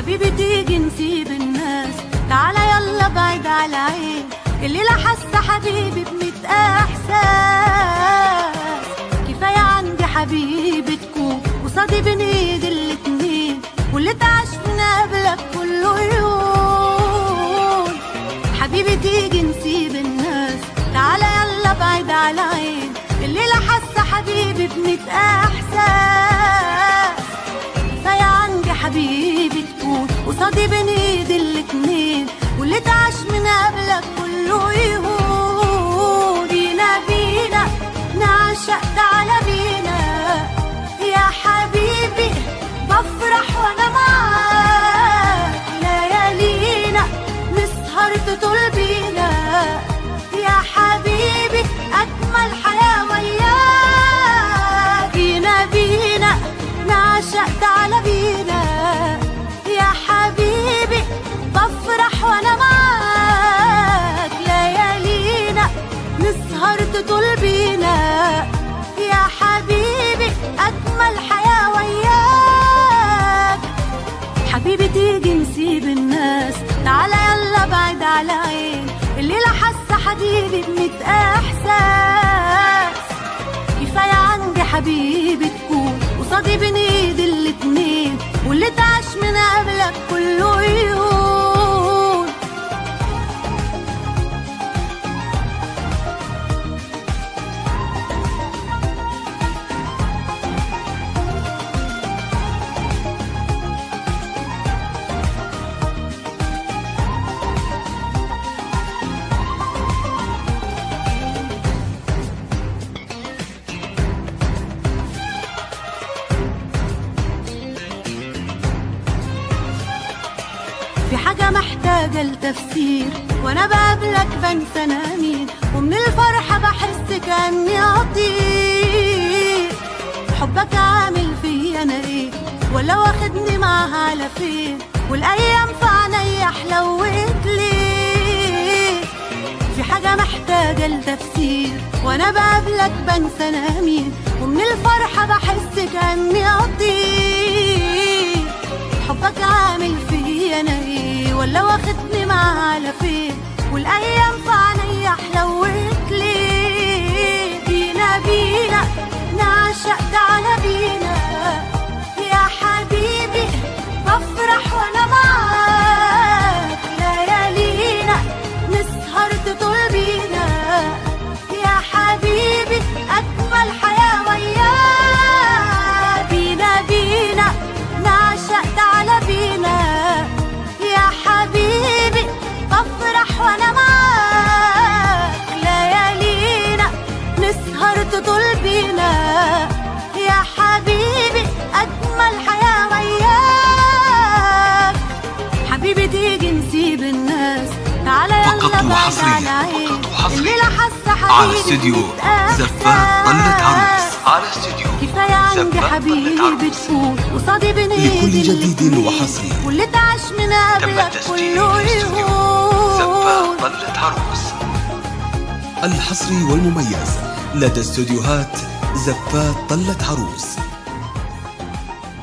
حبيبي تيجي نسيب الناس، تعالى يلا بعيد على عين. الليلة حاسة حبيبي بميت احساس، كفاية عندي حبيبي تكون قصادي بين ايد الاتنين، واللي تعاش من قبلك كله يهون. حبيبي تيجي نسيب الناس، تعالى يلا بعيد على عين. الليلة حاسة حبيبي بميت احساس، كفاية عندي حبيبي تكون قصادي بين ايد الاتنين، واللي تعاش من قبلك كله يهون. بينا بينا نعشق، تعالى بينا يا حبيبي، بفرح وانا معاك. ليالينا نسهر تطول بينا يا حبيبي، اجمل حياة وياك. بينا بينا نعشق، تعالى بينا يا حبيبي، بفرح وانا معاك. ليالينا نسهر تطول بينا يا حبيبي، اجمل حياة وياك. حبيبي تيجي نسيب الناس، تعالى يلا بعيد على عين. الليلة حاسة حبيبي بميت احساس، كفاية عندي حبيبي تكون قصادي بين ايد الاتنين، واللي تعاش من قبلك كله يهون. في حاجة محتاجة لتفسير، وانا بقابلك بنسى انا مين، ومن الفرحة بحس كأني اطير. حبك عامل فيا انا ايه، ولا واخدني معاها على فين، والايام في عينيا حلوت ليه. في حاجة محتاجة لتفسير، وانا بقابلك بنسى انا مين، ومن الفرحة بحس كأني اطير. حبك عامل فيا انا ايه، ولا واخدني معاها على فين، والايام في عينيا حلوت ليه. بينا بينا نعشق، تعالى بينا يا حبيبي، بفرح وانا معاك. ليالينا نسهر تطول بينا يا حبيبي، اجمل حياة وياك. بينا بينا نعشق، تعالى بينا يا حبيبي، بفرح وانا معاك. ليالينا نسهر تطول بينا يا حبيبي، اجمل حياة وياك. حبيبي تيجي نسيب الناس، تعالى يلا بعيد على عين. الليلة حاسة على استوديو زفات طلت عروس، على استوديو كفاية عندي حبيبي تكون قصادي بين ايدي لكل جديد وحصري، واللي تعاش من قبلك كله يهون. زفات طلت عروس، الحصري والمميز لدى استوديوهات زفات طلت عروس.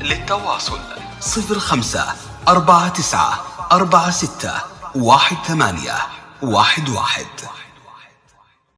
للتواصل 054946181811.